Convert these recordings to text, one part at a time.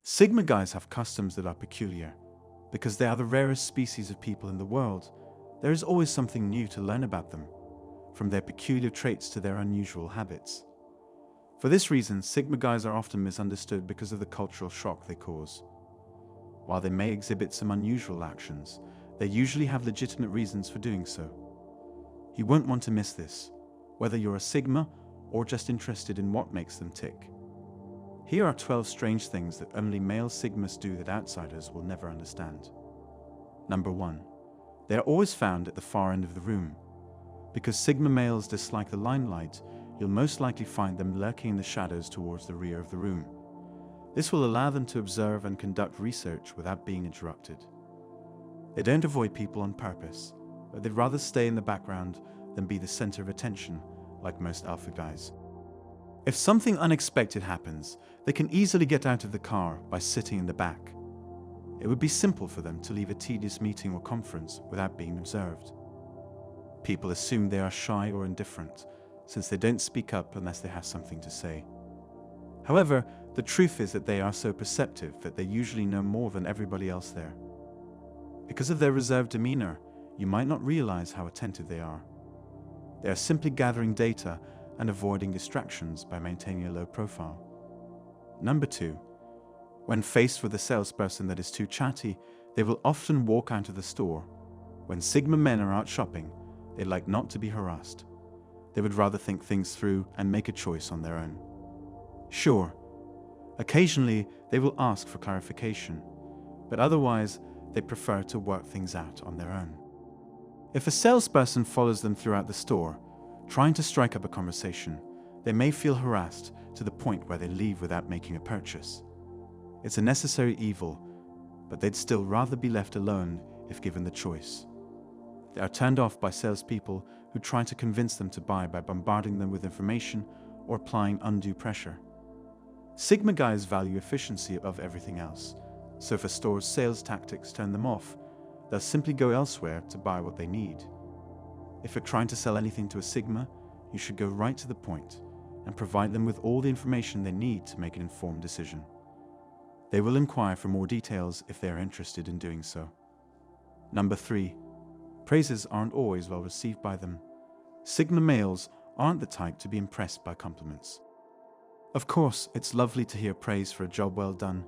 Sigma guys have customs that are peculiar. Because they are the rarest species of people in the world, there is always something new to learn about them, from their peculiar traits to their unusual habits. For this reason, Sigma guys are often misunderstood because of the cultural shock they cause. While they may exhibit some unusual actions, they usually have legitimate reasons for doing so. You won't want to miss this, whether you're a Sigma or just interested in what makes them tick. Here are 12 strange things that only male Sigmas do that outsiders will never understand. Number 1. They are always found at the far end of the room. Because Sigma males dislike the limelight, you'll most likely find them lurking in the shadows towards the rear of the room. This will allow them to observe and conduct research without being interrupted. They don't avoid people on purpose, but they'd rather stay in the background than be the center of attention, like most alpha guys. If something unexpected happens, they can easily get out of the car by sitting in the back. It would be simple for them to leave a tedious meeting or conference without being observed. People assume they are shy or indifferent, since they don't speak up unless they have something to say. However, the truth is that they are so perceptive that they usually know more than everybody else there. Because of their reserved demeanor, you might not realize how attentive they are. They are simply gathering data and avoiding distractions by maintaining a low profile. Number 2. When faced with a salesperson that is too chatty, they will often walk out of the store. When Sigma men are out shopping, they like not to be harassed. They would rather think things through and make a choice on their own. Sure, occasionally they will ask for clarification, but otherwise they prefer to work things out on their own. If a salesperson follows them throughout the store, trying to strike up a conversation, they may feel harassed to the point where they leave without making a purchase. It's a necessary evil, but they'd still rather be left alone if given the choice. They are turned off by salespeople who try to convince them to buy by bombarding them with information or applying undue pressure. Sigma guys value efficiency above everything else, so if a store's sales tactics turn them off, they'll simply go elsewhere to buy what they need. If you're trying to sell anything to a Sigma, you should go right to the point and provide them with all the information they need to make an informed decision. They will inquire for more details if they are interested in doing so. Number 3. Praises aren't always well received by them. Sigma males aren't the type to be impressed by compliments. Of course, it's lovely to hear praise for a job well done,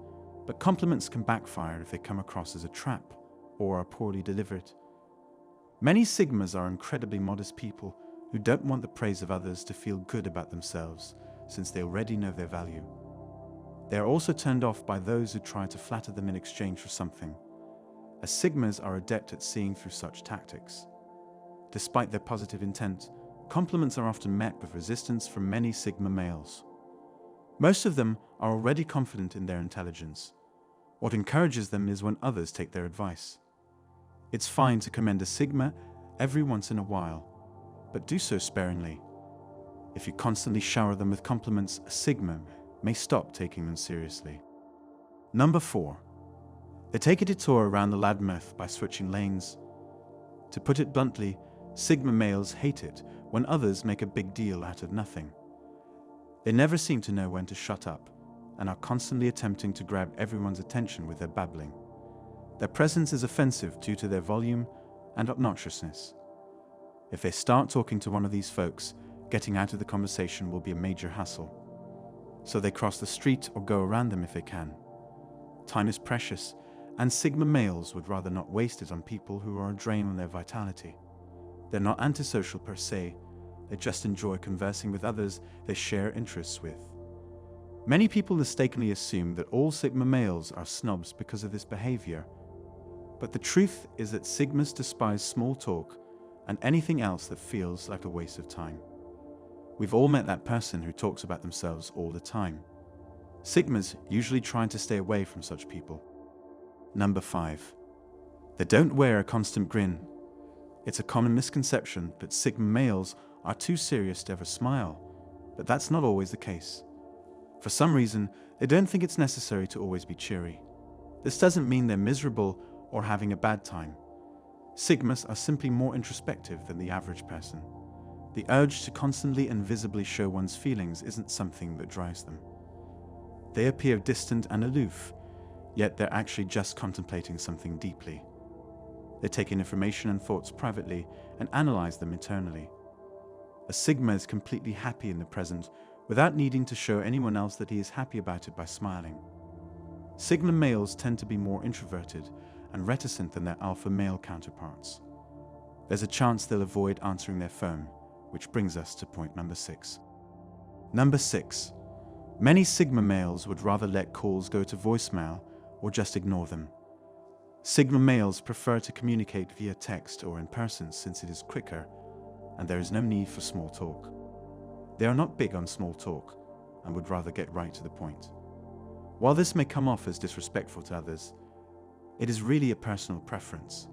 but compliments can backfire if they come across as a trap or are poorly delivered. Many Sigmas are incredibly modest people who don't want the praise of others to feel good about themselves, since they already know their value. They are also turned off by those who try to flatter them in exchange for something, as Sigmas are adept at seeing through such tactics. Despite their positive intent, compliments are often met with resistance from many Sigma males. Most of them are already confident in their intelligence. What encourages them is when others take their advice. It's fine to commend a Sigma every once in a while, but do so sparingly. If you constantly shower them with compliments, a Sigma may stop taking them seriously. Number 4. They take a detour around the Ladmoth by switching lanes. To put it bluntly, Sigma males hate it when others make a big deal out of nothing. They never seem to know when to shut up and are constantly attempting to grab everyone's attention with their babbling. Their presence is offensive due to their volume and obnoxiousness. If they start talking to one of these folks, getting out of the conversation will be a major hassle. So they cross the street or go around them if they can. Time is precious, and Sigma males would rather not waste it on people who are a drain on their vitality. They're not antisocial per se, they just enjoy conversing with others they share interests with. Many people mistakenly assume that all Sigma males are snobs because of this behavior, but the truth is that Sigmas despise small talk and anything else that feels like a waste of time. We've all met that person who talks about themselves all the time. Sigmas usually try to stay away from such people. Number 5. They don't wear a constant grin. It's a common misconception that Sigma males are too serious to ever smile, but that's not always the case. For some reason, they don't think it's necessary to always be cheery. This doesn't mean they're miserable or having a bad time. Sigmas are simply more introspective than the average person. The urge to constantly and visibly show one's feelings isn't something that drives them. They appear distant and aloof, yet they're actually just contemplating something deeply. They take in information and thoughts privately and analyze them internally. A Sigma is completely happy in the present without needing to show anyone else that he is happy about it by smiling. Sigma males tend to be more introverted and reticent than their alpha male counterparts. There's a chance they'll avoid answering their phone, which brings us to point number 6. Number 6. Many Sigma males would rather let calls go to voicemail or just ignore them. Sigma males prefer to communicate via text or in person since it is quicker and there is no need for small talk. They are not big on small talk and would rather get right to the point. While this may come off as disrespectful to others, it is really a personal preference.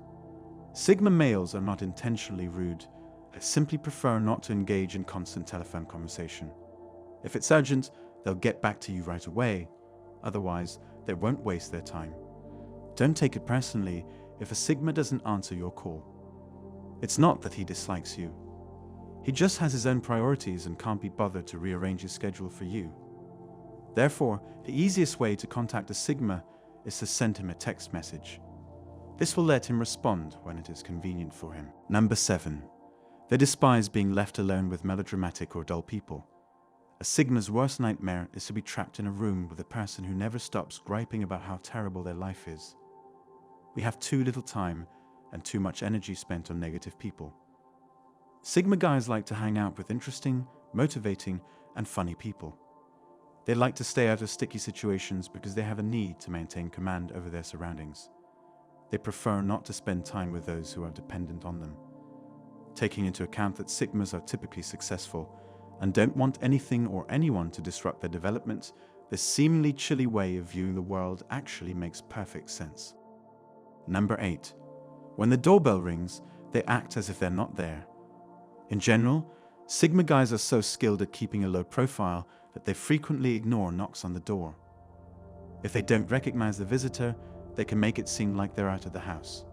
Sigma males are not intentionally rude, they simply prefer not to engage in constant telephone conversation. If it's urgent, they'll get back to you right away, otherwise they won't waste their time. Don't take it personally if a Sigma doesn't answer your call. It's not that he dislikes you. He just has his own priorities and can't be bothered to rearrange his schedule for you. Therefore, the easiest way to contact a Sigma is to send him a text message. This will let him respond when it is convenient for him. Number 7. They despise being left alone with melodramatic or dull people. A Sigma's worst nightmare is to be trapped in a room with a person who never stops griping about how terrible their life is. We have too little time and too much energy spent on negative people. Sigma guys like to hang out with interesting, motivating, and funny people. They like to stay out of sticky situations because they have a need to maintain command over their surroundings. They prefer not to spend time with those who are dependent on them. Taking into account that Sigmas are typically successful and don't want anything or anyone to disrupt their development, this seemingly chilly way of viewing the world actually makes perfect sense. Number 8. When the doorbell rings, they act as if they're not there. In general, Sigma guys are so skilled at keeping a low profile that they frequently ignore knocks on the door. If they don't recognize the visitor, they can make it seem like they're out of the house.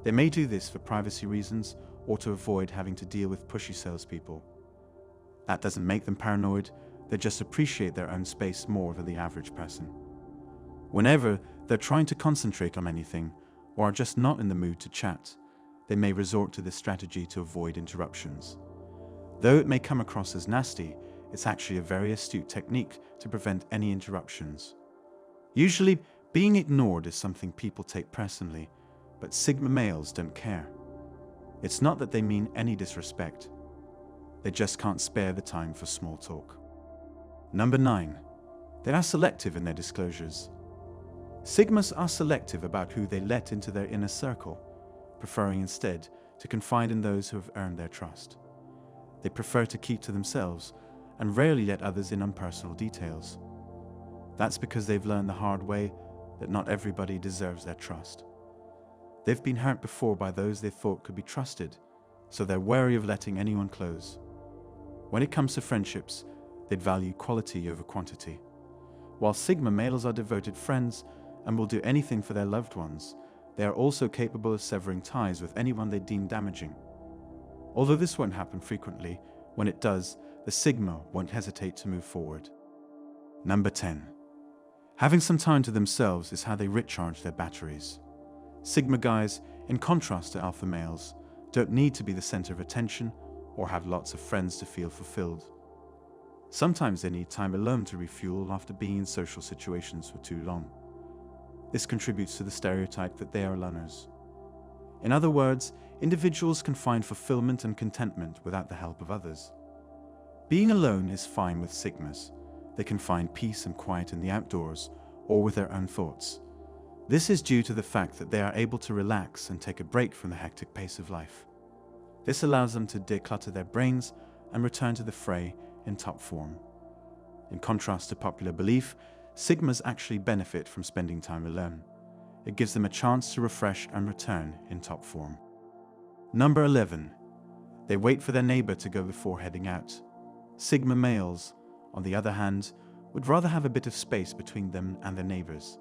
They may do this for privacy reasons or to avoid having to deal with pushy salespeople. That doesn't make them paranoid, they just appreciate their own space more than the average person. Whenever they're trying to concentrate on anything or are just not in the mood to chat, they may resort to this strategy to avoid interruptions. Though it may come across as nasty, it's actually a very astute technique to prevent any interruptions. Usually, being ignored is something people take personally, but Sigma males don't care. It's not that they mean any disrespect. They just can't spare the time for small talk. Number 9. They are selective in their disclosures. Sigmas are selective about who they let into their inner circle, preferring instead to confide in those who have earned their trust. They prefer to keep to themselves and rarely let others in on personal details. That's because they've learned the hard way that not everybody deserves their trust. They've been hurt before by those they thought could be trusted, so they're wary of letting anyone close. When it comes to friendships, they'd value quality over quantity. While Sigma males are devoted friends and will do anything for their loved ones, they are also capable of severing ties with anyone they deem damaging. Although this won't happen frequently, when it does, the Sigma won't hesitate to move forward. Number 10. Having some time to themselves is how they recharge their batteries. Sigma guys, in contrast to alpha males, don't need to be the center of attention or have lots of friends to feel fulfilled. Sometimes they need time alone to refuel after being in social situations for too long. This contributes to the stereotype that they are loners. In other words, individuals can find fulfillment and contentment without the help of others. Being alone is fine with Sigmas. They can find peace and quiet in the outdoors or with their own thoughts. This is due to the fact that they are able to relax and take a break from the hectic pace of life. This allows them to declutter their brains and return to the fray in top form. In contrast to popular belief, Sigmas actually benefit from spending time alone. It gives them a chance to refresh and return in top form. Number 11. They wait for their neighbor to go before heading out. Sigma males, on the other hand, would rather have a bit of space between them and their neighbors.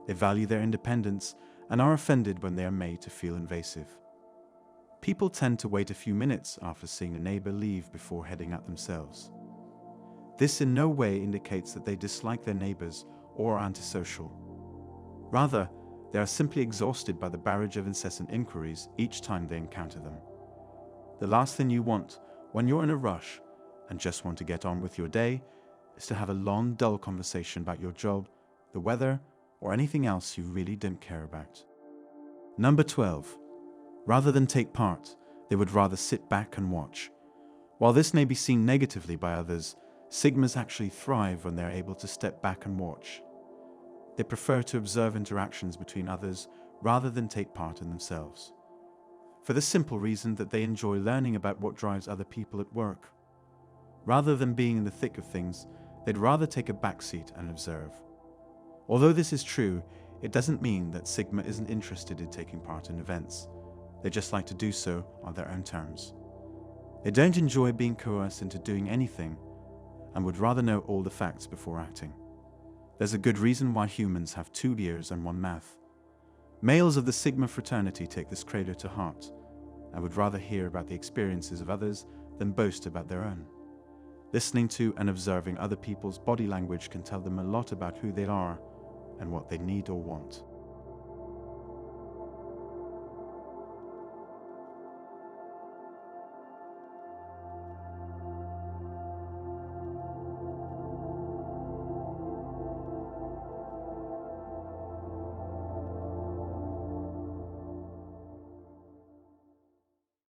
They value their independence and are offended when they are made to feel invasive. People tend to wait a few minutes after seeing a neighbor leave before heading out themselves. This in no way indicates that they dislike their neighbors or are antisocial. Rather, they are simply exhausted by the barrage of incessant inquiries each time they encounter them. The last thing you want when you're in a rush and just want to get on with your day is to have a long, dull conversation about your job, the weather, or anything else you really don't care about. Number 12. Rather than take part, they would rather sit back and watch. While this may be seen negatively by others, Sigmas actually thrive when they're able to step back and watch. They prefer to observe interactions between others rather than take part in themselves, for the simple reason that they enjoy learning about what drives other people at work. Rather than being in the thick of things, they'd rather take a backseat and observe. Although this is true, it doesn't mean that Sigma isn't interested in taking part in events. They just like to do so on their own terms. They don't enjoy being coerced into doing anything and would rather know all the facts before acting. There's a good reason why humans have 2 ears and 1 mouth. Males of the Sigma fraternity take this credo to heart and would rather hear about the experiences of others than boast about their own. Listening to and observing other people's body language can tell them a lot about who they are and what they need or want.